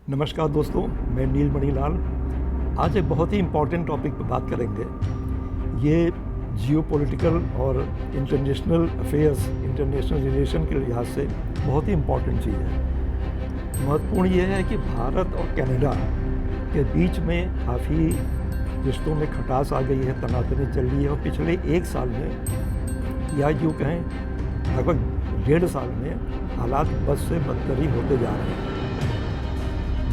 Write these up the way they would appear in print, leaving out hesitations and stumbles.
नमस्कार दोस्तों, मैं नीलमणि लाल। आज एक बहुत ही इम्पॉर्टेंट टॉपिक पर बात करेंगे। ये जियोपॉलिटिकल और इंटरनेशनल अफेयर्स, इंटरनेशनल रिलेशन के लिहाज से बहुत ही इम्पॉर्टेंट चीज़ है। महत्वपूर्ण ये है कि भारत और कनाडा के बीच में काफ़ी रिश्तों में खटास आ गई है, तनातनी चल रही है और पिछले एक साल में या यूँ कहें लगभग 1.5 साल में हालात बद से बदतर ही होते जा रहे हैं।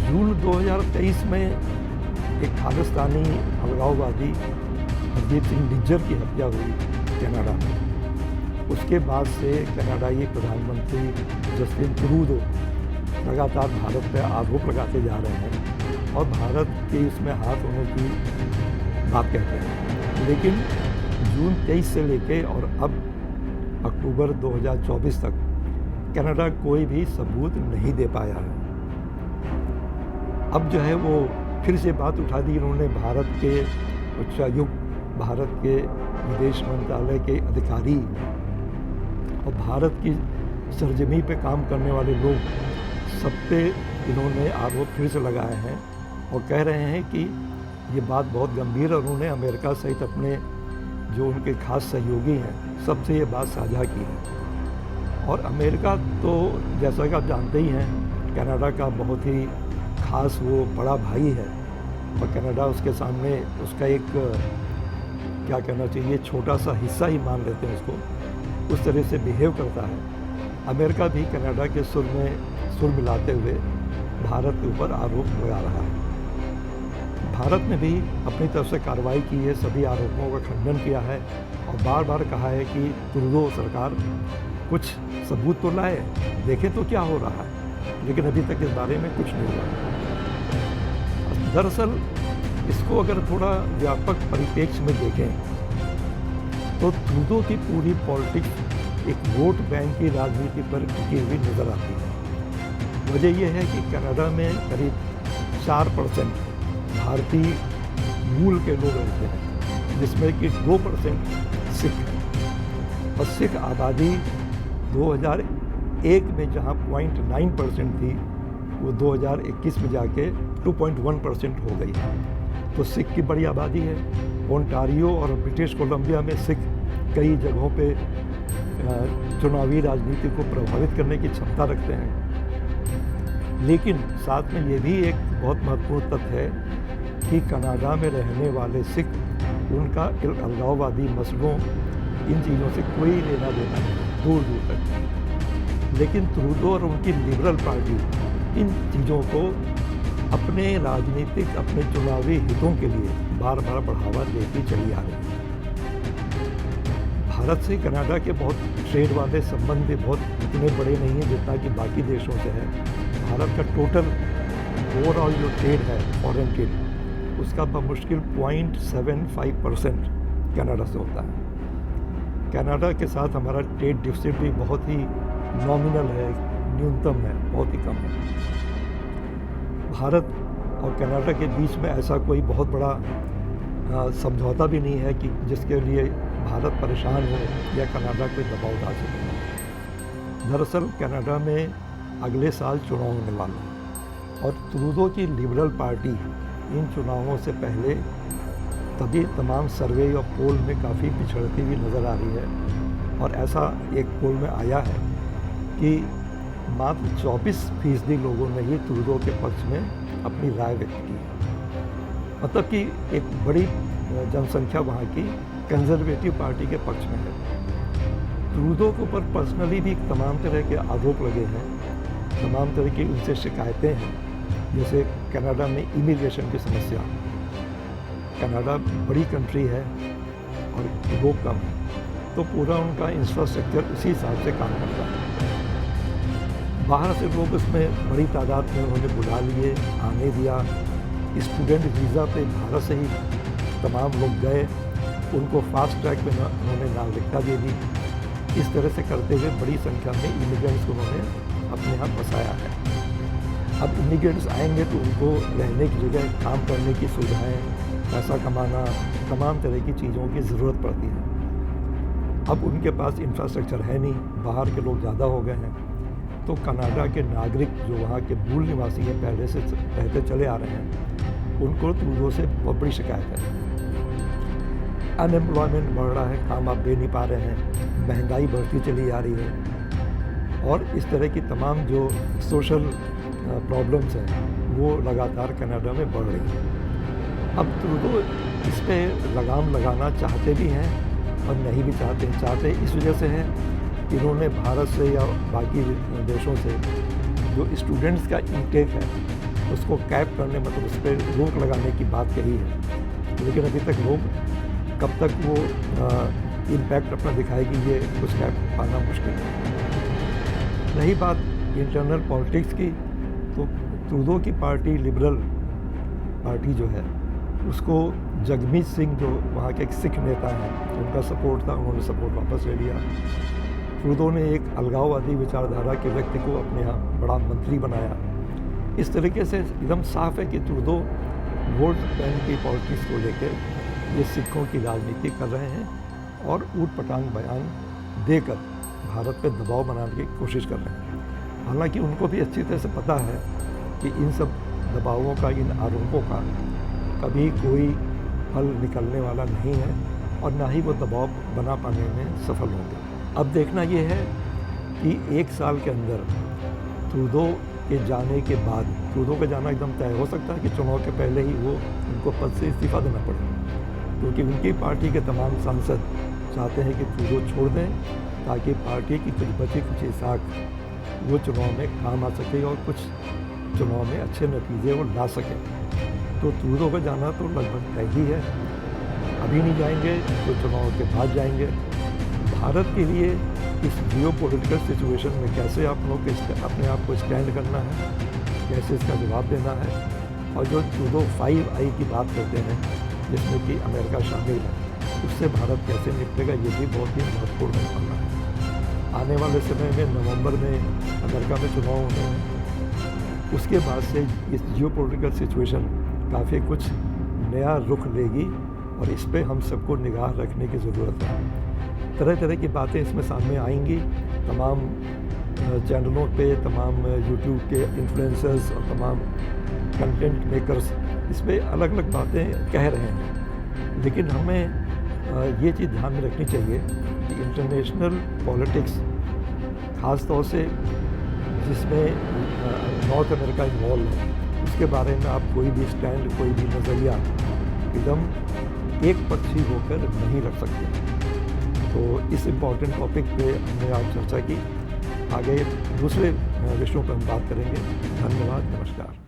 जून 2023 में एक खालिस्तानी अलगाववादी हरदीप सिंह निज्जर की हत्या हुई कनाडा में। उसके बाद से कनाडाई प्रधानमंत्री जस्टिन ट्रूडो लगातार भारत पर आरोप लगाते जा रहे हैं और भारत के इसमें हाथ होने की बात कहते हैं। लेकिन जून 23 से लेके और अब अक्टूबर 2024 तक कनाडा कोई भी सबूत नहीं दे पाया है। अब जो है वो फिर से बात उठा दी उन्होंने। भारत के उच्चायुक्त, भारत के विदेश मंत्रालय के अधिकारी और भारत की सरजमी पे काम करने वाले लोग, सब पे इन्होंने आरोप फिर से लगाए हैं और कह रहे हैं कि ये बात बहुत गंभीर है। उन्होंने अमेरिका सहित अपने जो उनके खास सहयोगी हैं सबसे ये बात साझा की है। और अमेरिका तो जैसा कि आप जानते ही हैं, कनाडा का बहुत ही खास वो बड़ा भाई है और कनाडा उसके सामने उसका एक क्या कहना चाहिए छोटा सा हिस्सा ही मान लेते हैं उसको, उस तरह से बिहेव करता है। अमेरिका भी कनाडा के सुर में सुर मिलाते हुए भारत के ऊपर आरोप लगा रहा है। भारत ने भी अपनी तरफ से कार्रवाई की है, सभी आरोपों का खंडन किया है और बार बार कहा है कि ट्रूडो सरकार कुछ सबूत तो लाए, देखें तो क्या हो रहा है। लेकिन अभी तक इस बारे में कुछ नहीं हुआ। दरअसल इसको अगर थोड़ा व्यापक परिप्रेक्ष्य में देखें तो ट्रूडो की पूरी पॉलिटिक्स एक वोट बैंक की राजनीति पर टिकी हुई नजर आती है। वजह यह है कि कनाडा में करीब 4% भारतीय मूल के लोग रहते हैं, जिसमें कि 2% सिख हैं। और सिख आबादी 2001 में जहां 0.9% थी, वो 2021 में जाके 2.1% हो गई। तो सिख की बड़ी आबादी है। ओंटारियो और ब्रिटिश कोलंबिया में सिख कई जगहों पे चुनावी राजनीति को प्रभावित करने की क्षमता रखते हैं। लेकिन साथ में ये भी एक बहुत महत्वपूर्ण तथ्य है कि कनाडा में रहने वाले सिख, उनका अलगाववादी मसलों, इन चीज़ों से कोई लेना देना नहीं, दूर दूर तक। लेकिन ट्रूडो और उनकी लिबरल पार्टी इन चीज़ों को अपने राजनीतिक, अपने चुनावी हितों के लिए बार बार बढ़ावा देती चली आ रही है। भारत से कनाडा के बहुत ट्रेड वाले संबंध भी बहुत इतने बड़े नहीं हैं जितना कि बाकी देशों से है। भारत का टोटल ओवरऑल जो ट्रेड है, फॉरेन ट्रेड, उसका बमुश्किल 0.75% कनाडा से होता है। कनाडा के साथ हमारा ट्रेड डिफिसिट भी बहुत ही नॉमिनल है, न्यूनतम है, बहुत ही कम है। भारत और कनाडा के बीच में ऐसा कोई बहुत बड़ा समझौता भी नहीं है कि जिसके लिए भारत परेशान हो या कनाडा कोई दबाव डाल सके। दरअसल कनाडा में अगले साल चुनाव होने वाले हैं और ट्रूडो की लिबरल पार्टी इन चुनावों से पहले तभी तमाम सर्वे और पोल में काफ़ी पिछड़ती हुई नज़र आ रही है। और ऐसा एक पोल में आया है कि मात्र 24% लोगों ने ही ट्रूडो के पक्ष में अपनी राय व्यक्त की है। मतलब कि एक बड़ी जनसंख्या वहाँ की कंजर्वेटिव पार्टी के पक्ष में है। ट्रूडो के ऊपर पर्सनली भी तमाम तरह के आरोप लगे हैं, तमाम तरह की उनसे शिकायतें हैं। जैसे कनाडा में इमिग्रेशन की समस्या, कनाडा बड़ी कंट्री है और लोग कम है, तो पूरा उनका इंफ्रास्ट्रक्चर उसी हिसाब से काम करता है। बाहर से लोग इसमें बड़ी तादाद में उन्होंने बुला लिए, आने दिया। स्टूडेंट वीज़ा पे भारत से ही तमाम लोग गए, उनको फास्ट ट्रैक पे उन्होंने नागरिकता दे दी। इस तरह से करते हुए बड़ी संख्या में इमिग्रेंट्स को उन्होंने अपने यहाँ बसाया है। अब इमिग्रेंट्स आएंगे तो उनको रहने की जगह, काम करने की सुविधाएँ, पैसा कमाना, तमाम तरह की चीज़ों की ज़रूरत पड़ती है। अब उनके पास इंफ्रास्ट्रक्चर है नहीं, बाहर के लोग ज़्यादा हो गए हैं। तो कनाडा के नागरिक जो वहाँ के मूल निवासी हैं, पहले से रहते चले आ रहे हैं, उनको ट्रूडो से बहुत बड़ी शिकायत है। अनएम्प्लॉयमेंट बढ़ रहा है, काम आप दे नहीं पा रहे हैं, महंगाई बढ़ती चली आ रही है और इस तरह की तमाम जो सोशल प्रॉब्लम्स हैं वो लगातार कनाडा में बढ़ रही हैं। अब ट्रूडो इस पे लगाम लगाना चाहते भी हैं और नहीं भी चाहते इस वजह से हैं कि इन्होंने भारत से या बाकी देशों से जो स्टूडेंट्स का इंटेक है उसको कैप करने, मतलब उस पर रोक लगाने की बात कही है, लेकिन अभी तक लोग कब तक वो इम्पैक्ट अपना दिखाएगी ये कुछ कैप पाना मुश्किल है। रही बात इंटरनल पॉलिटिक्स की, तो ट्रूडो की पार्टी, लिबरल पार्टी जो है, उसको जगमीत सिंह जो वहाँ के एक सिख नेता हैं, उनका सपोर्ट था, उन्होंने सपोर्ट वापस ले लिया। ट्रूडो ने एक अलगाववादी विचारधारा के व्यक्ति को अपने यहाँ बड़ा मंत्री बनाया। इस तरीके से एकदम साफ है कि ट्रूडो वोट बैंक की पॉलिटिक्स को लेकर ये सिखों की राजनीति कर रहे हैं और ऊट-पटांग बयान देकर भारत पे दबाव बनाने की कोशिश कर रहे हैं। हालांकि उनको भी अच्छी तरह से पता है कि इन सब दबावों का, इन आरोपों का कभी कोई फल निकलने वाला नहीं है और ना ही वो दबाव बना पाने में सफल होंगे। अब देखना ये है कि 1 साल के अंदर ट्रूडो के जाने के बाद, ट्रूडो का जाना एकदम तय हो सकता है कि चुनाव के पहले ही वो उनको पद से इस्तीफा देना पड़े, क्योंकि उनकी पार्टी के तमाम सांसद चाहते हैं कि ट्रूडो छोड़ दें ताकि पार्टी की कुछ बची कुछ साख वो चुनाव में काम आ सके और कुछ चुनाव में अच्छे नतीजे वो ला सकें। तो ट्रूडो का जाना तो लगभग तय ही है, अभी नहीं जाएंगे तो चुनाव के बाद जाएंगे। भारत के लिए इस जियोपॉलिटिकल सिचुएशन में कैसे आप लोग अपने आप को स्टैंड करना है, कैसे इसका जवाब देना है, और जो ट्रूडो 5I की बात करते हैं जिसमें कि अमेरिका शामिल है, उससे भारत कैसे निपटेगा, ये भी बहुत ही महत्वपूर्ण मामला है। आने वाले समय में नवंबर में अमेरिका में चुनाव होने हैं, उसके बाद से इस जियोपॉलिटिकल सिचुएशन काफ़ी कुछ नया रुख लेगी और इस पे हम सबको निगाह रखने की ज़रूरत है। तरह तरह की बातें इसमें सामने आएंगी, तमाम चैनलों पे, तमाम यूट्यूब के इन्फ्लुएंसर्स और तमाम कंटेंट मेकर्स इस पर अलग अलग बातें कह रहे हैं, लेकिन हमें ये चीज़ ध्यान में रखनी चाहिए कि इंटरनेशनल पॉलिटिक्स, ख़ास तौर से जिसमें नॉर्थ अमेरिका इन्वॉल्व है, उसके बारे में आप कोई भी स्टैंड, कोई भी नज़रिया एकदम एक पक्षी होकर नहीं रख सकते। तो इस इम्पॉर्टेंट टॉपिक पे हमने आज चर्चा की, आगे दूसरे विषयों पर हम बात करेंगे। धन्यवाद, नमस्कार।